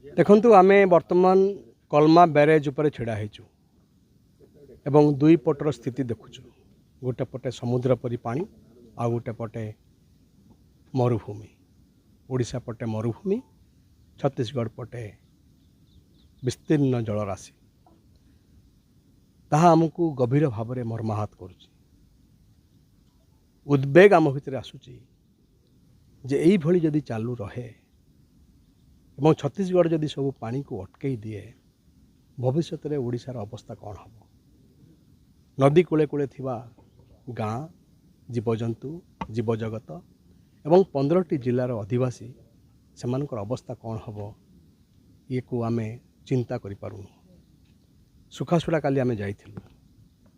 देखंतु आमे वर्तमान कलमा बैरेज उपरे छिड़ा हेचु एवं दुई पटर स्थिति देखुचु। गोटे पटे समुद्र परी पानी आ गोटे पटे मरुभूमि। ओडिशा पटे मरुभूमि, छत्तीसगढ़ पटे विस्तीर्ण जलराशि। ताहा आमको गभीर भाव में मर्माहत करुच्ची। उद्वेग आम भितर आसुची जे एई भली जदि चालू रहे एवं छत्तीसगढ़ जदि सब पानी को अटकई दिए भविष्य में ओडिशार अवस्था कौन हम। नदी कूले कूले थिबा गाँ, जीवजंतु, जीवजगत एवं 15टी जिलार अधिवासी सेमानकर अवस्था कौन हम ये को आमे चिंता करि पारुनु। सुखासुड़ा काली आमे जाइथिलु।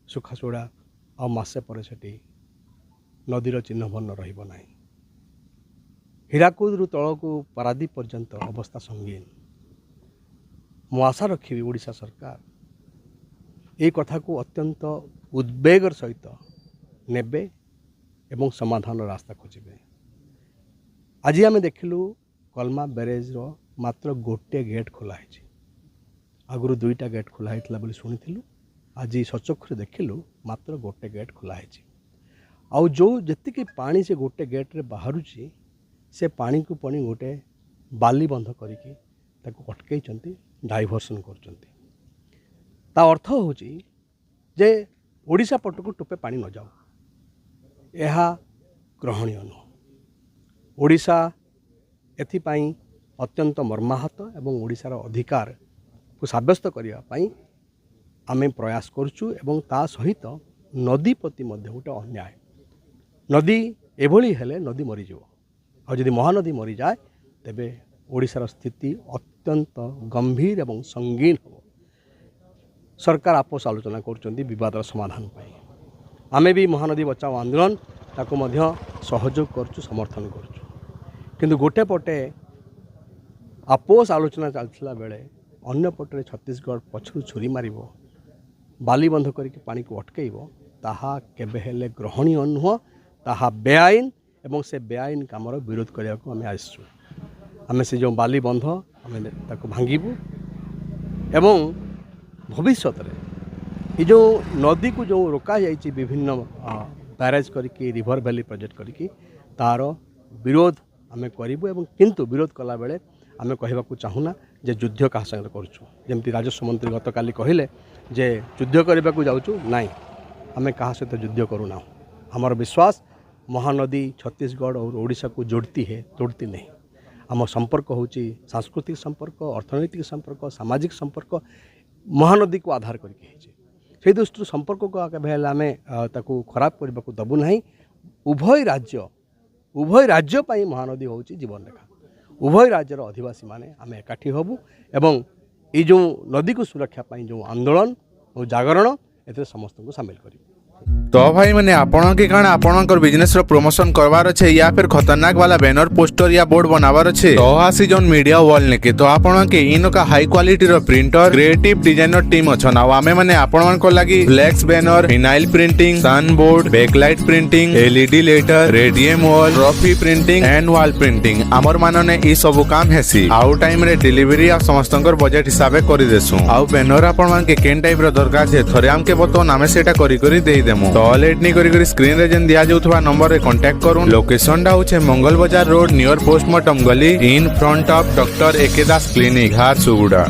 सुखासुड़ा आ मासे पर सेठी नदीर चिन्ह भन्न रहिबो नाही। हीराकुद तल को पारादीप पर्यंत अवस्था संगीन। मु आशा रखी ओडिशा सरकार ये कथा को अत्यंत उद्वेगर सहित नेबे एवं समाधान रास्ता खोजे। आज आम देखिलु कलमा बैरेज रो मात्र गोटे गेट खोला है। आगुरी 2टा गेट खोला होता बोली शुणिलु। आज सचक्षुरे देखिलु मात्र गोटे गेट खोला है। आउ जो जी पानी से गोटे गेट रे बाहरुची से पानी को पणी गोटे बाली बंध करके अटकई डाइवर्सन करचंती। ता अर्थ होची जे ओडिशा पटको टोपे पानी न जाऊ। यह ग्रहणीय नुह। ओडिशा एथिपाई अत्यंत मर्माहत एवं ओडिशार अधिकार को साब्यस्त करने आमे प्रयास करुचु एवं ता सहित नदी प्रति मध्य गोटे अन्याय। नदी एभली हेले नदी मरीज और जदि महानदी मरी जाए तेबे ओडिशार स्थिति अत्यंत गंभीर एवं संगीन हो। सरकार आपस आलोचना करुचंती विवादर समाधान पाई। आमे भी महानदी बचाओ आंदोलन ताको मध्य सहयोग करचु, समर्थन करचु। किंतु गोटे पटे आपस आलोचना चलता बेले अन्य पटे छत्तीसगढ़ पछरु छुरी मारिबो, बाली बंध करके पानी को अटकईबो, ताहा केबे हेले ग्रहणीय नुह। ताहा बेआईन एवं से बेआईन कामर विरोध करने को आम आसु। आम से जो बाली बंध आम भांगीबू एवं भविष्य ये जो नदी को जो रोका जाइए विभिन्न बैरेज करके रिवर वैली प्रोजेक्ट करके तार विरोध आम करूँ एवं किंतु विरोध कला बेले आम कहवाक चाहूना जे युद्ध क्या संगे करुँ। जमती राजस्व मंत्री गत काली कहले जे युद्ध करने को जाऊँ नाई आम क्या सहित युद्ध करूना। हमार विश्वास महानदी छत्तीसगढ़ और ओडिशा को जोड़ती है, तोड़ती नहीं। आम संपर्क होची सांस्कृतिक संपर्क, अर्थनैतिक संपर्क, सामाजिक संपर्क महानदी को आधार करके दृष्टि संपर्क को आम ताकू खराब करने को दबू ना। उभय राज्य पाई महानदी होची जीवन रेखा। उभय राज्यर अधिवासी माने आम एकाठी हबू एवं ये जो नदी को सुरक्षा पाई जो आंदोलन और जागरण ए समस्त को सामिल करूँ। तो भाई मैंने आपण के कारण आपणकर बिजनेस रो प्रमोशन करवार अच्छे या फिर खतरनाक वाला बैनर पोस्टर या बोर्ड बनावार अच्छे तो आसी जोन मीडिया वॉल ने के तो आपण के इन का हाई क्वालिटी रो प्रिंटर क्रिएटिव डिजाइनर टीम अछन। आ आमे माने आपण मन को लागि flex banner, vinyl printing, sun board, backlight printing, LED letter, radium wall, trophy printing and wall printing हमर मानने ई सब काम हेसी। आउ टाइम रे डिलीवरी आ समस्तंकर बजट हिसाब से करि देसु। आउ बैनर आपण मन के केन टाइप रो दरकार छे थरे हमके बतो नामे सेटा करि करि देई देमु। तो लेट नहीं करी स्क्रीन रे जन दिया जाउथवा नंबर रे कांटेक्ट करूँ। लोकेशन डा होचे Mangal Bazar road near postmortem गली in front of doctor A K Das clinic हार सुगुड़ा।